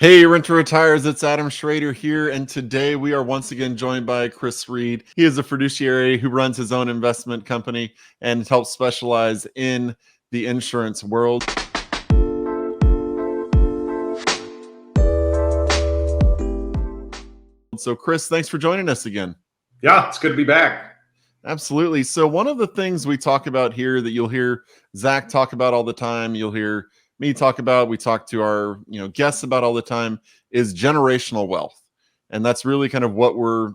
Hey, Renter Retires, it's Adam Schroeder here, and today we are once again joined by Chris Reid. He is a fiduciary who runs his own investment company and helps specialize in the insurance world. So, Chris, thanks for joining us again. Yeah, it's good to be back. Absolutely. So, one of the things we talk about here that you'll hear Zach talk about all the time, you'll hear me talk about, we talk to our guests about all the time, is generational wealth. And that's really kind of what we're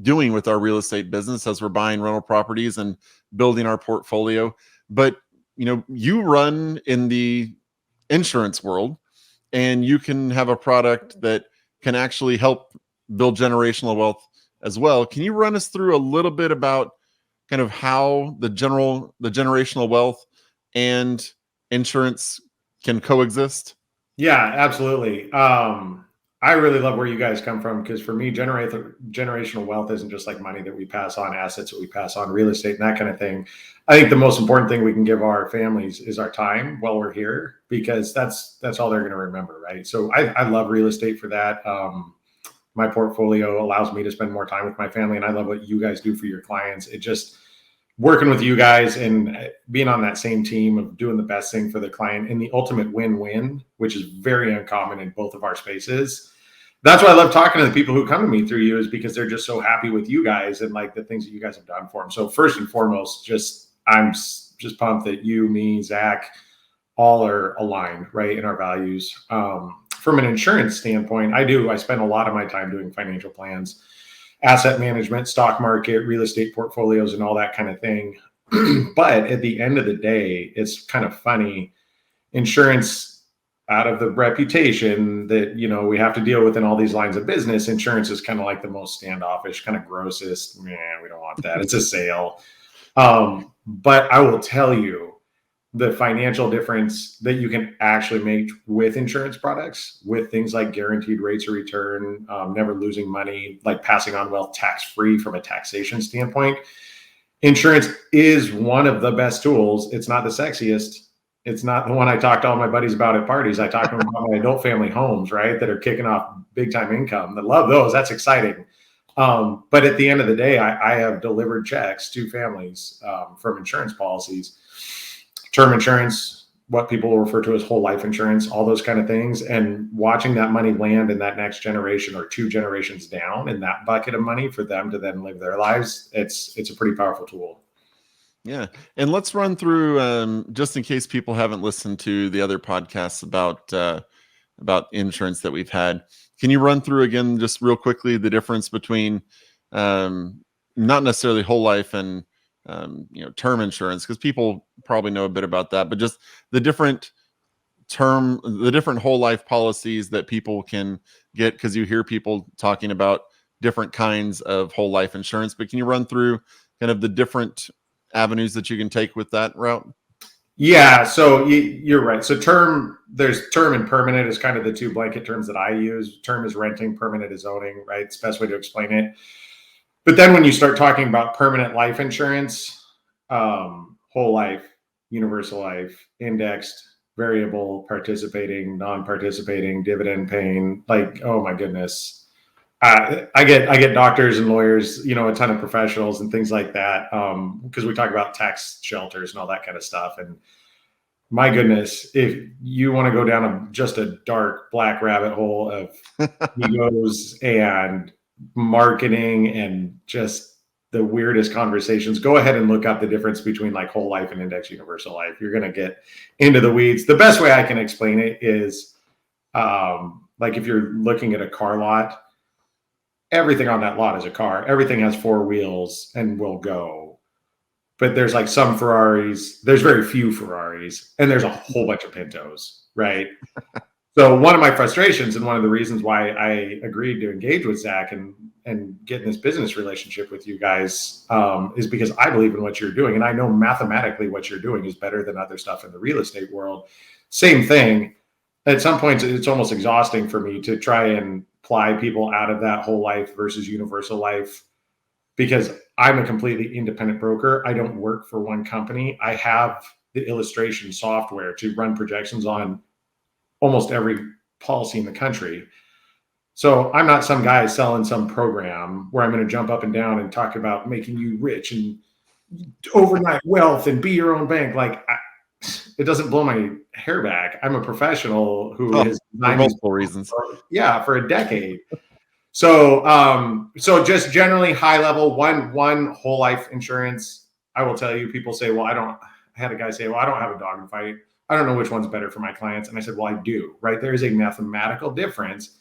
doing with our real estate business as we're buying rental properties and building our portfolio. But you run in the insurance world, and you can have a product that can actually help build generational wealth as well. Can you run us through a little bit about kind of how the generational wealth and insurance can coexist? Yeah, absolutely. I really love where you guys come from because for me, generational wealth isn't just like money that we pass on, assets that we pass on, real estate, and that kind of thing. I think the most important thing we can give our families is our time while we're here, because that's all they're going to remember, right? So I love real estate for that. My portfolio allows me to spend more time with my family, and I love what you guys do for your clients. It just working with you guys and being on that same team of doing the best thing for the client and the ultimate win-win, which is very uncommon in both of our spaces. That's why I love talking to the people who come to me through you, is because they're just so happy with you guys and like the things that you guys have done for them. So first and foremost, I'm just pumped that you, me, Zach, all are aligned, right, in our values. From an insurance standpoint, I spend a lot of my time doing financial plans, asset management, stock market, real estate portfolios, and all that kind of thing. But at the end of the day, it's kind of funny. Insurance, out of the reputation that, we have to deal with in all these lines of business, insurance is kind of like the most standoffish, kind of grossest. Man, we don't want that. It's a sale. But I will tell you, the financial difference that you can actually make with insurance products, with things like guaranteed rates of return, never losing money, like passing on wealth tax-free from a taxation standpoint. Insurance is one of the best tools. It's not the sexiest. It's not the one I talk to all my buddies about at parties. I talk to them about my adult family homes, right, that are kicking off big time income. That love those. That's exciting. But at the end of the day, I have delivered checks to families from insurance policies. Term insurance, what people refer to as whole life insurance, all those kind of things. And watching that money land in that next generation or two generations down in that bucket of money for them to then live their lives, it's a pretty powerful tool. Yeah. And let's run through, just in case people haven't listened to the other podcasts about insurance that we've had. Can you run through again, just real quickly, the difference between not necessarily whole life and term insurance, because people probably know a bit about that, but just the different whole life policies that people can get, because you hear people talking about different kinds of whole life insurance. But can you run through kind of the different avenues that you can take with that route? Yeah, so you're right. So there's term and permanent is kind of the two blanket terms that I use. Term is renting, permanent is owning, right? It's the best way to explain it. But then when you start talking about permanent life insurance, whole life, universal life, indexed, variable, participating, non-participating, dividend paying, like, oh my goodness. I get doctors and lawyers, a ton of professionals and things like that, because we talk about tax shelters and all that kind of stuff. And my goodness, if you want to go down just a dark black rabbit hole of egos and marketing and just the weirdest conversations, go ahead and look up the difference between like whole life and index universal life. You're going to get into the weeds. The best way I can explain it is like if you're looking at a car lot, everything on that lot is a car. Everything has four wheels and will go. But there's like some Ferraris, there's very few Ferraris, and there's a whole bunch of Pintos, right? So one of my frustrations and one of the reasons why I agreed to engage with Zach and get in this business relationship with you guys is because I believe in what you're doing. And I know mathematically what you're doing is better than other stuff in the real estate world. Same thing. At some points, it's almost exhausting for me to try and ply people out of that whole life versus universal life, because I'm a completely independent broker. I don't work for one company. I have the illustration software to run projections on almost every policy in the country. So I'm not some guy selling some program where I'm going to jump up and down and talk about making you rich and overnight wealth and be your own bank. Like, it doesn't blow my hair back. I'm a professional who has for multiple reasons. For a decade. So, so just generally high level, one whole life insurance. I will tell you, people say, well, I had a guy say, well, I don't have a dog in the fight. I don't know which one's better for my clients. And I said, well, I do, right? There is a mathematical difference.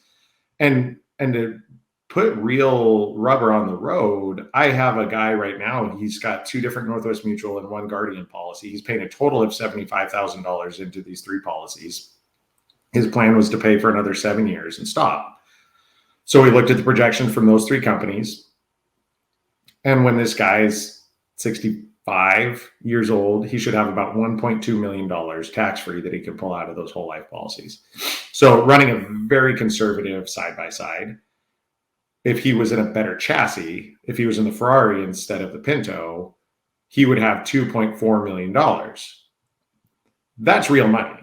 And to put real rubber on the road, I have a guy right now, he's got 2 different Northwest Mutual and 1 Guardian policy. He's paying a total of $75,000 into these 3 policies. His plan was to pay for another 7 years and stop. So we looked at the projections from those 3 companies. And when this guy is 65 years old, he should have about $1.2 million tax-free that he can pull out of those whole life policies. So running a very conservative side-by-side. If he was in a better chassis, if he was in the Ferrari instead of the Pinto, he would have $2.4 million. That's real money.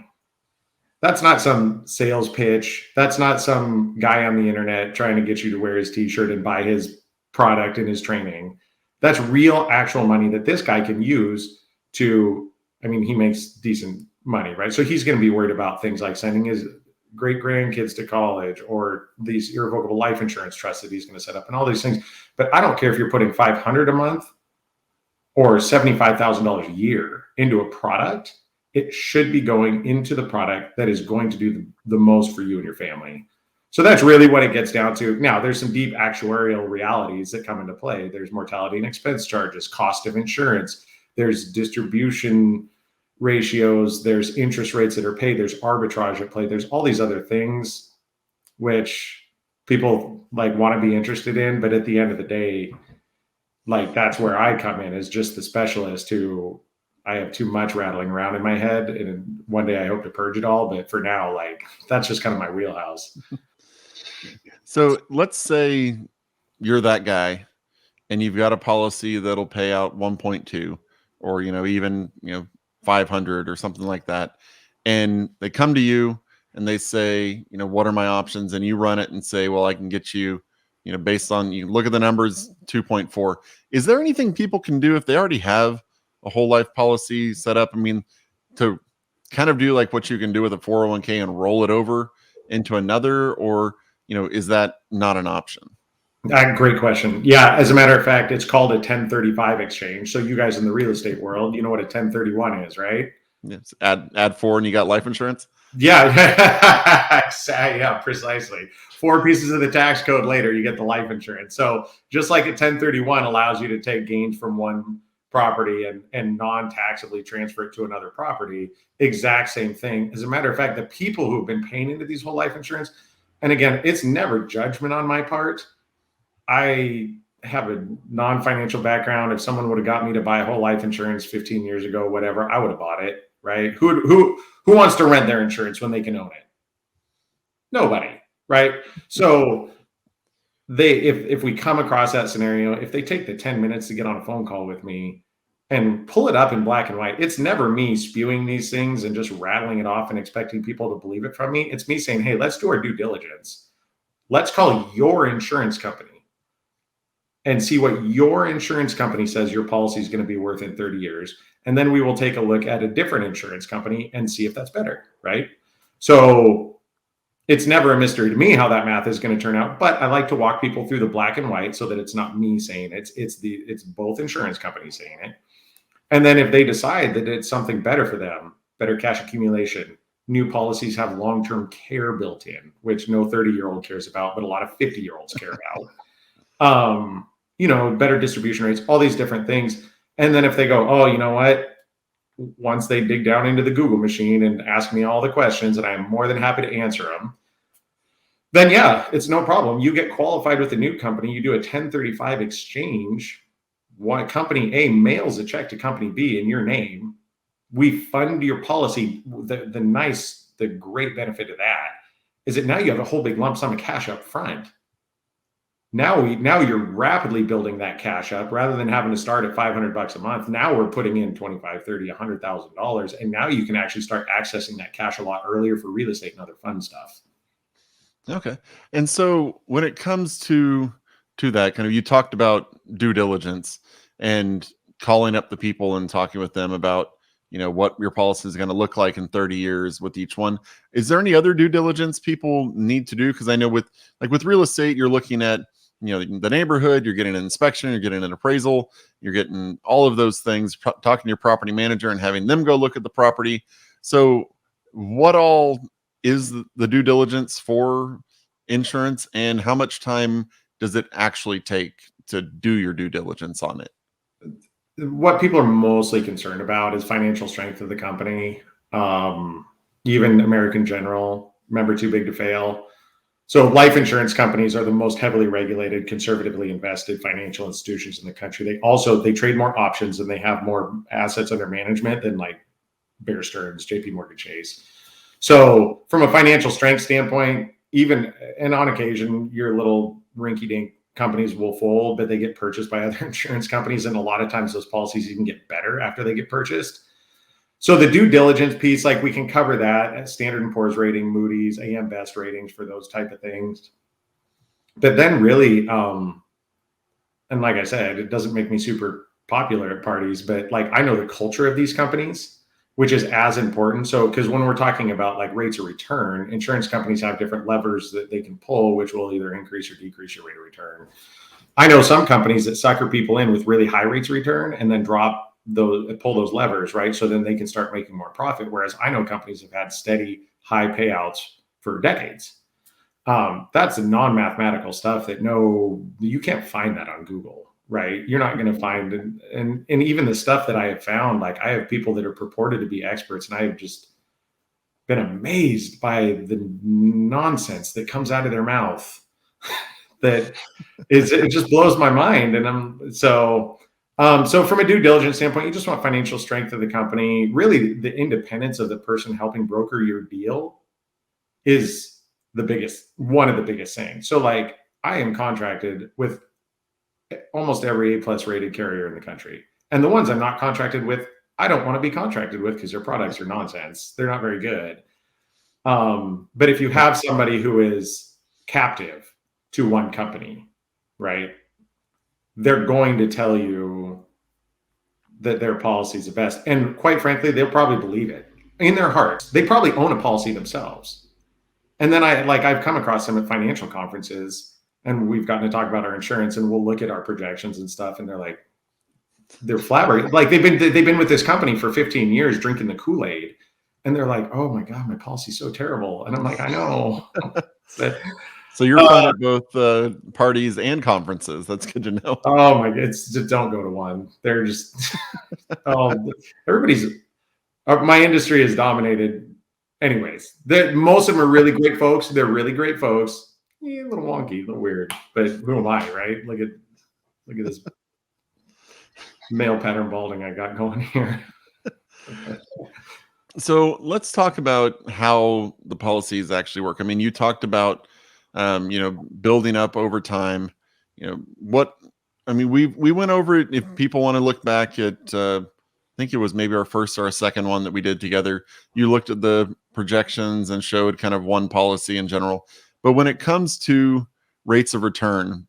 That's not some sales pitch. That's not some guy on the internet trying to get you to wear his t-shirt and buy his product and his training. That's real, actual money that this guy can use to, I mean, he makes decent money, right? So he's going to be worried about things like sending his great grandkids to college or these irrevocable life insurance trusts that he's going to set up and all these things. But I don't care if you're putting $500 a month or $75,000 a year into a product. It should be going into the product that is going to do the most for you and your family. So that's really what it gets down to. Now, there's some deep actuarial realities that come into play. There's mortality and expense charges, cost of insurance, there's distribution ratios, there's interest rates that are paid, there's arbitrage at play, there's all these other things which people like want to be interested in. But at the end of the day, like, that's where I come in as just the specialist who, I have too much rattling around in my head, and one day I hope to purge it all. But for now, like, that's just kind of my wheelhouse. So let's say you're that guy and you've got a policy that'll pay out 1.2 or, even, 500 or something like that. And they come to you and they say, what are my options? And you run it and say, well, I can get you, based on, you look at the numbers, 2.4. Is there anything people can do if they already have a whole life policy set up? I mean, to kind of do like what you can do with a 401k and roll it over into another, or, is that not an option? Great question. Yeah. As a matter of fact, it's called a 1035 exchange. So you guys in the real estate world, you know what a 1031 is, right? Yes. Add 4 and you got life insurance. Yeah. Yeah, precisely. 4 pieces of the tax code later, you get the life insurance. So just like a 1031 allows you to take gains from one property and non-taxably transfer it to another property, exact same thing. As a matter of fact, the people who have been paying into these whole life insurance, and again, it's never judgment on my part. I have a non-financial background. If someone would have got me to buy a whole life insurance 15 years ago, whatever, I would have bought it, right? Who wants to rent their insurance when they can own it? Nobody, right? So if we come across that scenario, if they take the 10 minutes to get on a phone call with me and pull it up in black and white, it's never me spewing these things and just rattling it off and expecting people to believe it from me. It's me saying, hey, let's do our due diligence. Let's call your insurance company and see what your insurance company says your policy is going to be worth in 30 years. And then we will take a look at a different insurance company and see if that's better, right? So it's never a mystery to me how that math is going to turn out, but I like to walk people through the black and white so that it's not me saying it. It's both insurance companies saying it. And then if they decide that it's something better for them, better cash accumulation, new policies have long-term care built in, which no 30-year-old cares about, but a lot of 50-year-olds care about. Better distribution rates, all these different things. And then if they go, oh, you know what? Once they dig down into the Google machine and ask me all the questions, and I'm more than happy to answer them, then yeah, it's no problem. You get qualified with a new company. You do a 1035 exchange. Company A mails a check to company B in your name. We fund your policy. The great benefit of that is that now you have a whole big lump sum of cash up front. Now you're rapidly building that cash up rather than having to start at $500 a month. Now we're putting in $25,000, $30,000, $100,000. And now you can actually start accessing that cash a lot earlier for real estate and other fun stuff. Okay. And so when it comes to that kind of, you talked about due diligence and calling up the people and talking with them about, what your policy is going to look like in 30 years with each one. Is there any other due diligence people need to do? Because I know with real estate, you're looking at, the neighborhood, you're getting an inspection, you're getting an appraisal, you're getting all of those things, talking to your property manager and having them go look at the property. So what all is the due diligence for insurance, and how much time does it actually take to do your due diligence on it? What people are mostly concerned about is financial strength of the company. Even American General, remember too big to fail. So life insurance companies are the most heavily regulated, conservatively invested financial institutions in the country. They trade more options and they have more assets under management than like Bear Stearns, JP Morgan Chase. So from a financial strength standpoint, and on occasion, your little rinky-dink companies will fold, but they get purchased by other insurance companies. And a lot of times those policies even get better after they get purchased. So the due diligence piece, like we can cover that at Standard & Poor's rating, Moody's, AM Best ratings for those type of things. But then really, and like I said, it doesn't make me super popular at parties, but like I know the culture of these companies, which is as important. So, because when we're talking about like rates of return, insurance companies have different levers that they can pull, which will either increase or decrease your rate of return. I know some companies that sucker people in with really high rates of return and then pull those levers, right? So then they can start making more profit. Whereas I know companies have had steady high payouts for decades. That's the non-mathematical stuff that you can't find that on Google, right? You're not going to find, and even the stuff that I have found, like I have people that are purported to be experts, and I have just been amazed by the nonsense that comes out of their mouth. It just blows my mind. And so from a due diligence standpoint, you just want financial strength of the company. Really, the independence of the person helping broker your deal is one of the biggest things. So like I am contracted with almost every A+ rated carrier in the country. And the ones I'm not contracted with, I don't want to be contracted with because their products are nonsense. They're not very good. But if you have somebody who is captive to one company, right, they're going to tell you that their policy is the best. And quite frankly, they'll probably believe it in their hearts. They probably own a policy themselves. And then I've come across them at financial conferences and we've gotten to talk about our insurance and we'll look at our projections and stuff. And they're flabbergasted. Like they've been with this company for 15 years drinking the Kool-Aid. And they're like, oh my God, my policy's so terrible. And I'm like, I know. So you're fun at both parties and conferences. That's good to know. Oh my, it's just don't go to one. They're just, my industry is dominated. Anyways, most of them are really great folks. They're really great folks. Yeah, a little wonky, a little weird, but who am I, right? Look at this male pattern balding I got going here. So let's talk about how the policies actually work. I mean, you talked about, building up over time. We went over it. If people want to look back at, I think it was maybe our first or our second one that we did together, you looked at the projections and showed kind of one policy in general. But when it comes to rates of return,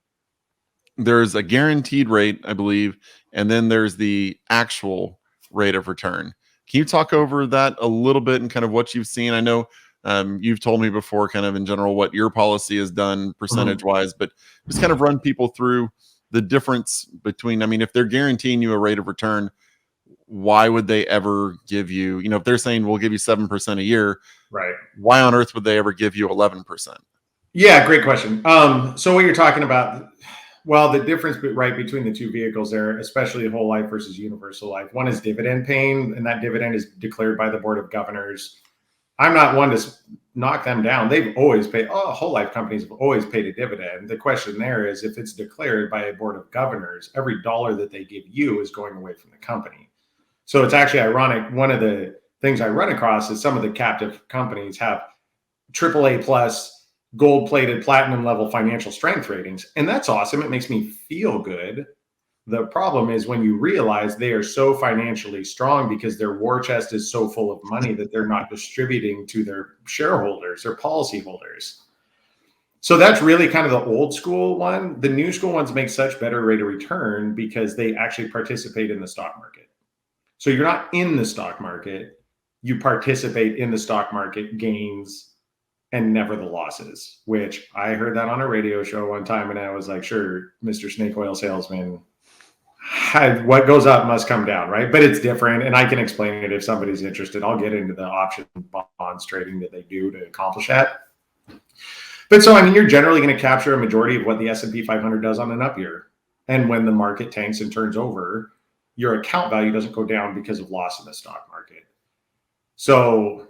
there's a guaranteed rate, I believe, and then there's the actual rate of return. Can you talk over that a little bit and kind of what you've seen? I know you've told me before kind of in general what your policy has done percentage wise, but just kind of run people through the difference between, I mean, if they're guaranteeing you a rate of return, why would they ever give you, if they're saying we'll give you 7% a year, right? Why on earth would they ever give you 11%? Yeah, great question. So what you're talking about, well, the difference between the two vehicles there, especially whole life versus universal life, one is dividend paying, and that dividend is declared by the board of governors. I'm not one to knock them down. They've always paid, whole life companies have always paid a dividend. The question there is if it's declared by a board of governors, every dollar that they give you is going away from the company. So it's actually ironic. One of the things I run across is some of the captive companies have AAA plus gold-plated platinum level financial strength ratings. And that's awesome. It makes me feel good. The problem is when you realize they are so financially strong because their war chest is so full of money that they're not distributing to their shareholders or policyholders. So that's really kind of the old school one. The new school ones make such better rate of return because they actually participate in the stock market. So you're not in the stock market, you participate in the stock market gains and never the losses, which I heard that on a radio show one time. And I was like, sure, Mr. Snake Oil Salesman, what goes up must come down, right? But it's different. And I can explain it if somebody's interested. I'll get into the option bonds trading that they do to accomplish that. But so, I mean, you're generally going to capture a majority of what the S&P 500 does on an up year. And when the market tanks and turns over, your account value doesn't go down because of loss in the stock market. So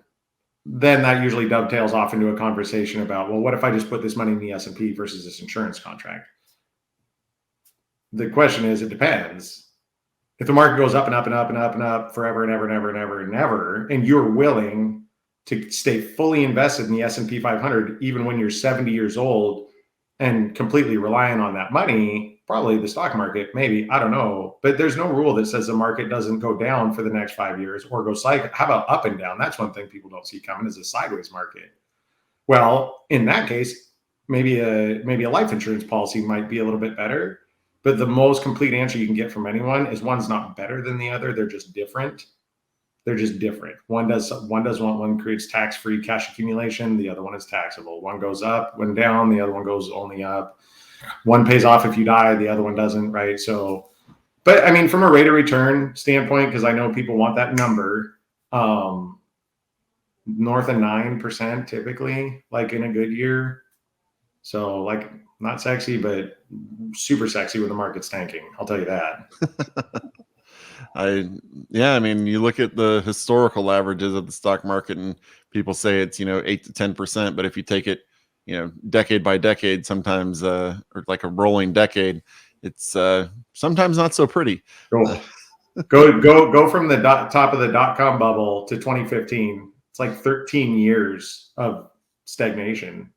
then that usually dovetails off into a conversation about, well, what if I just put this money in the S&P versus this insurance contract? The question is, it depends. If the market goes up and up and up and up and up forever and ever and ever and ever and ever, and you're willing to stay fully invested in the S&P 500, even when you're 70 years old and completely relying on that money, probably the stock market, maybe, I don't know. But there's no rule that says the market doesn't go down for the next 5 years or go cycle. How about up and down? That's one thing people don't see coming is a sideways market. Well, in that case, maybe a life insurance policy might be a little bit better. But the most complete answer you can get from anyone is one's not better than the other. They're just different. They're just different. One creates tax-free cash accumulation. The other one is taxable. One goes up, one down. The other one goes only up. One pays off if you die. The other one doesn't, right? So, but I mean, from a rate of return standpoint, because I know people want that number, north of 9% typically, like in a good year. So like not sexy, but super sexy when the market's tanking. I'll tell you that. I mean, you look at the historical averages of the stock market and people say it's, 8 to 10%, but if you take it, decade by decade, sometimes, or like a rolling decade, it's sometimes not so pretty. Cool. Go from the top of the dot-com bubble to 2015. It's like 13 years of stagnation.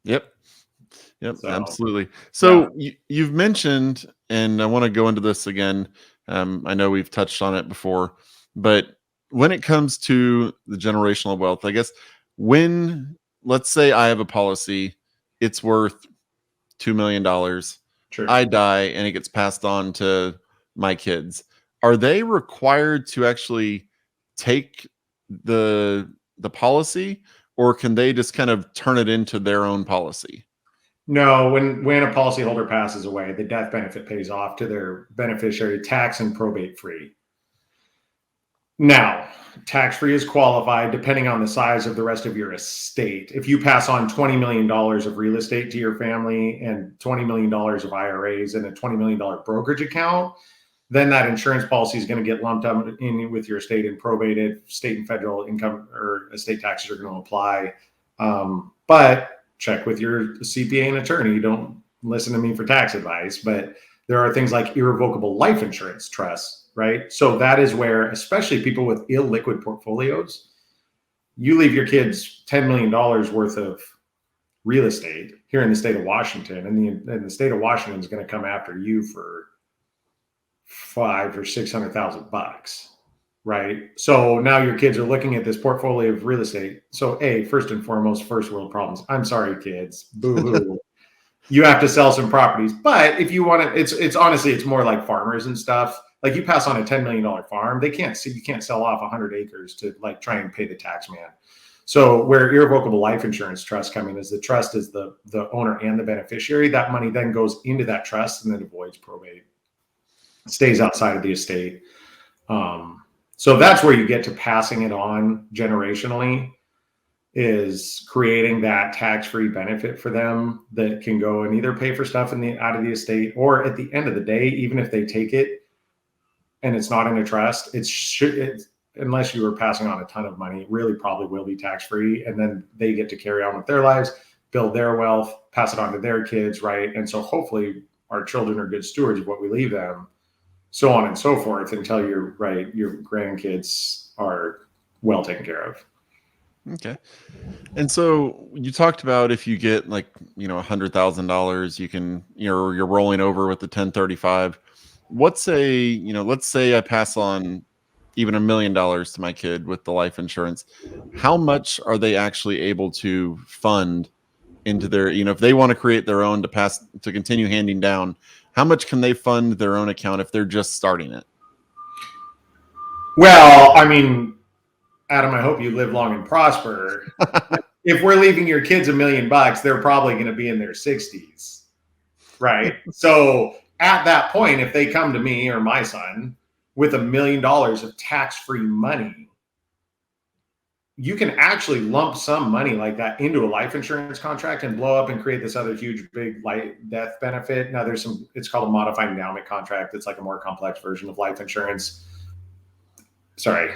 Yep, so, absolutely. So you've mentioned, and I want to go into this again. I know we've touched on it before, but when it comes to the generational wealth, I guess let's say I have a policy, it's worth $2 million. Sure. I die and it gets passed on to my kids. Are they required to actually take the policy, or can they just kind of turn it into their own policy? No, when a policyholder passes away, the death benefit pays off to their beneficiary, tax and probate free. Now, tax-free is qualified depending on the size of the rest of your estate. If you pass on $20 million of real estate to your family and $20 million of IRAs and a $20 million brokerage account, then that insurance policy is going to get lumped up in with your estate and probated. State and federal income or estate taxes are going to apply. But check with your CPA and attorney. Don't listen to me for tax advice, but there are things like irrevocable life insurance trusts, right? So that is where, especially people with illiquid portfolios, you leave your kids $10 million worth of real estate here in the state of Washington, and the state of Washington is going to come after you for $500,000 or $600,000, right? So now your kids are looking at this portfolio of real estate. So first and foremost, first world problems. I'm sorry, kids. Boo-hoo. You have to sell some properties. But if you want to, it's honestly, it's more like farmers and stuff. Like you pass on a $10 million farm, you can't sell off 100 acres to like try and pay the tax man. So where irrevocable life insurance trusts come in is the trust is the owner and the beneficiary. That money then goes into that trust and then avoids probate. It stays outside of the estate. So that's where you get to passing it on generationally, is creating that tax-free benefit for them that can go and either pay for stuff out of the estate, or at the end of the day, even if they take it and it's not in a trust, unless you were passing on a ton of money, it really probably will be tax-free. And then they get to carry on with their lives, build their wealth, pass it on to their kids, right? And so hopefully our children are good stewards of what we leave them, so on and so forth, until your grandkids are well taken care of. Okay. And so you talked about if you get like, $100,000, you can, you're rolling over with the 1035. Let's say I pass on even $1 million to my kid with the life insurance. How much are they actually able to fund into their, if they want to create their own to continue handing down, how much can they fund their own account if they're just starting it? Well, I mean, Adam, I hope you live long and prosper. If we're leaving your kids $1 million, they're probably going to be in their 60s, right? So at that point, if they come to me or my son with $1 million of tax-free money, you can actually lump some money like that into a life insurance contract and blow up and create this other huge, big death benefit. Now it's called a modified endowment contract. It's like a more complex version of life insurance. Sorry.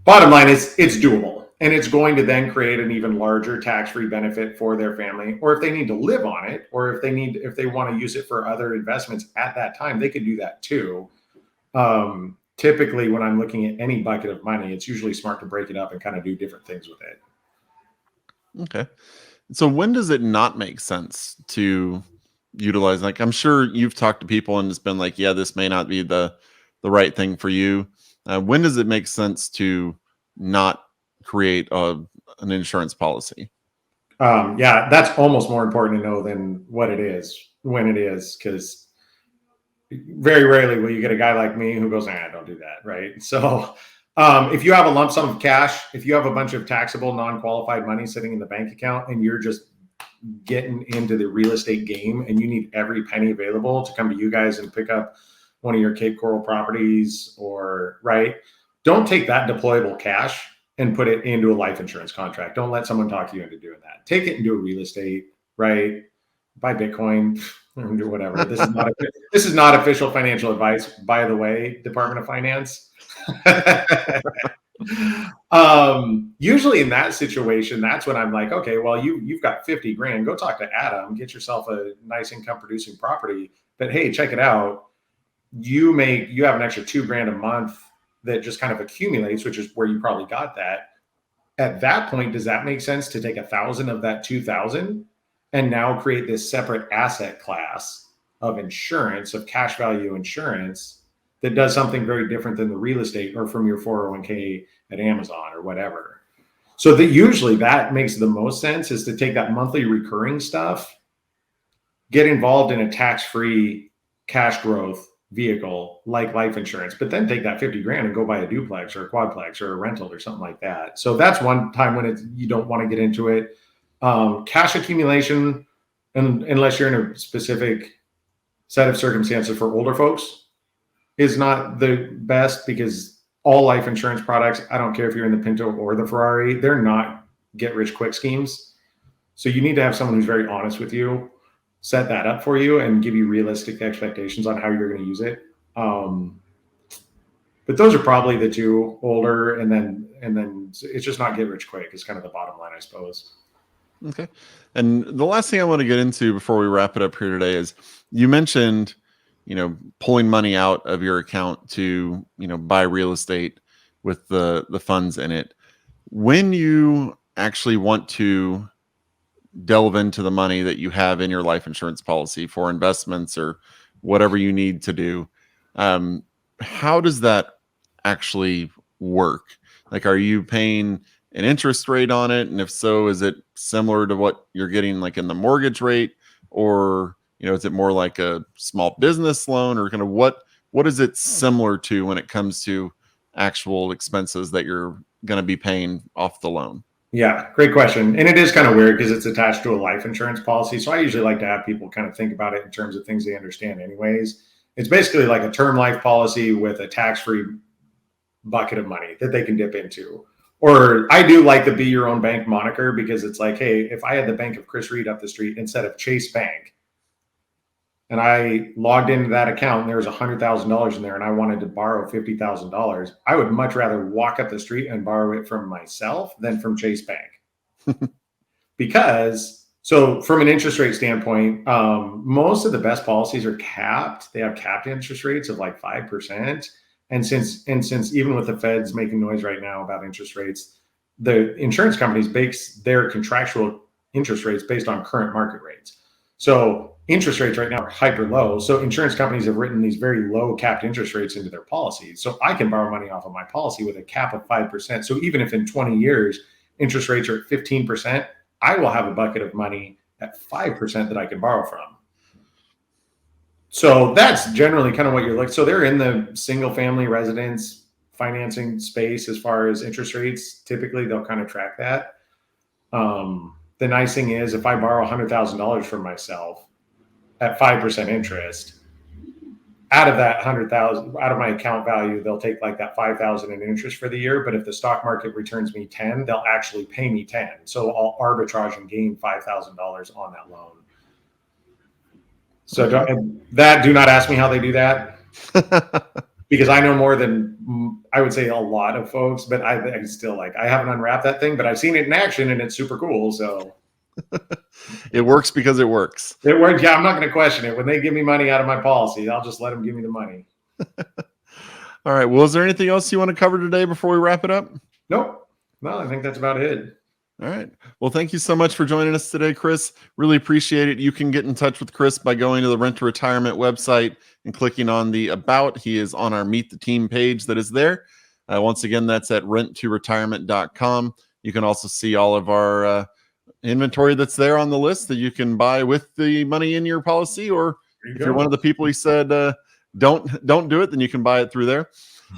Bottom line is it's doable, and it's going to then create an even larger tax-free benefit for their family, or if they need to live on it, or if they want to use it for other investments at that time, they could do that too. Typically, when I'm looking at any bucket of money, it's usually smart to break it up and kind of do different things with it. Okay. So when does it not make sense to utilize? Like, I'm sure you've talked to people and it's been like, yeah, this may not be the right thing for you. When does it make sense to not create an insurance policy? Yeah, that's almost more important to know than what it is, when it is, because very rarely will you get a guy like me who goes, don't do that, right? So if you have a lump sum of cash, if you have a bunch of taxable, non-qualified money sitting in the bank account and you're just getting into the real estate game and you need every penny available to come to you guys and pick up one of your Cape Coral properties, or right, don't take that deployable cash and put it into a life insurance contract. Don't let someone talk you into doing that. Take it and do a real estate, right? Buy Bitcoin or do whatever. This is not official financial advice, by the way, Department of Finance. Usually in that situation, that's when I'm like, okay, well, you've got 50 grand. Go talk to Adam, get yourself a nice income producing property. But hey, check it out. You have an extra $2 grand a month that just kind of accumulates, which is where you probably got that. At that point, does that make sense to take 1,000 of that 2,000 and now create this separate asset class of insurance, of cash value insurance that does something very different than the real estate or from your 401k at Amazon or whatever? So that usually that makes the most sense, is to take that monthly recurring stuff, get involved in a tax-free cash growth vehicle like life insurance, but then take that 50 grand and go buy a duplex or a quadplex or a rental or something like that. So that's one time when you don't want to get into it. Cash accumulation, unless you're in a specific set of circumstances for older folks, is not the best, because all life insurance products, I don't care if you're in the Pinto or the Ferrari, they're not get rich quick schemes. So you need to have someone who's very honest with you, set that up for you, and give you realistic expectations on how you're going to use it. But those are probably the two, older, and then it's just not get rich quick is kind of the bottom line, I suppose. Okay. And the last thing I want to get into before we wrap it up here today is, you mentioned, pulling money out of your account to, buy real estate with the funds in it. When you actually want to delve into the money that you have in your life insurance policy for investments or whatever you need to do, how does that actually work? Like, are you paying an interest rate on it? And if so, is it similar to what you're getting like in the mortgage rate, or, is it more like a small business loan, or kind of what is it similar to when it comes to actual expenses that you're going to be paying off the loan? Yeah, great question. And it is kind of weird because it's attached to a life insurance policy. So I usually like to have people kind of think about it in terms of things they understand anyways. It's basically like a term life policy with a tax-free bucket of money that they can dip into. Or I do like the be your own bank moniker, because it's like, hey, if I had the bank of Chris Reid up the street instead of Chase Bank, and I logged into that account and there was $100,000 in there and I wanted to borrow $50,000, I would much rather walk up the street and borrow it from myself than from Chase Bank. Because, so from an interest rate standpoint, most of the best policies are capped. They have capped interest rates of like 5%. And since even with the Feds making noise right now about interest rates, the insurance companies base their contractual interest rates based on current market rates. So interest rates right now are hyper low. So insurance companies have written these very low capped interest rates into their policies. So I can borrow money off of my policy with a cap of 5%. So even if in 20 years interest rates are at 15%, I will have a bucket of money at 5% that I can borrow from. So that's generally kind of what you're looking. So they're in the single family residence financing space as far as interest rates. Typically, they'll kind of track that. The nice thing is if I borrow $100,000 from myself at 5% interest, out of that 100,000, out of my account value, they'll take like that 5,000 in interest for the year. But if the stock market returns me 10, they'll actually pay me 10. So I'll arbitrage and gain $5,000 on that loan. So do not ask me how they do that, because I know more than I would say a lot of folks, but I still I haven't unwrapped that thing, but I've seen it in action and it's super cool. So it works because it works. It works. Yeah, I'm not going to question it. When they give me money out of my policy, I'll just let them give me the money. All right. Well, is there anything else you want to cover today before we wrap it up? Nope. No, I think that's about it. All right. Well, thank you so much for joining us today, Chris. Really appreciate it. You can get in touch with Chris by going to the Rent to Retirement website and clicking on the About. He is on our Meet the Team page that is there. Once again, that's at renttoretirement.com. You can also see all of our inventory that's there on the list that you can buy with the money in your policy, or if you're one of the people he said don't do it, then you can buy it through there.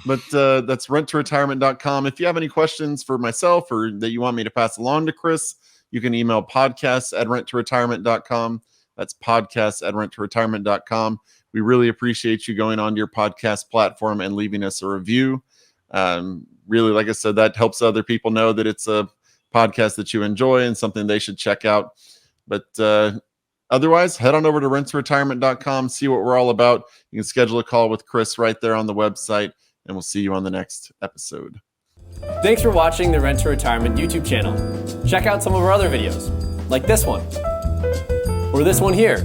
But that's renttoretirement.com. If you have any questions for myself or that you want me to pass along to Chris, you can email podcasts@renttoretirement.com. That's podcasts@renttoretirement.com. We really appreciate you going on your podcast platform and leaving us a review. Really, like I said, that helps other people know that it's a podcast that you enjoy and something they should check out. But otherwise, head on over to renttoretirement.com, see what we're all about. You can schedule a call with Chris right there on the website, and we'll see you on the next episode. Thanks for watching the Rent to Retirement YouTube channel. Check out some of our other videos, like this one, or this one here.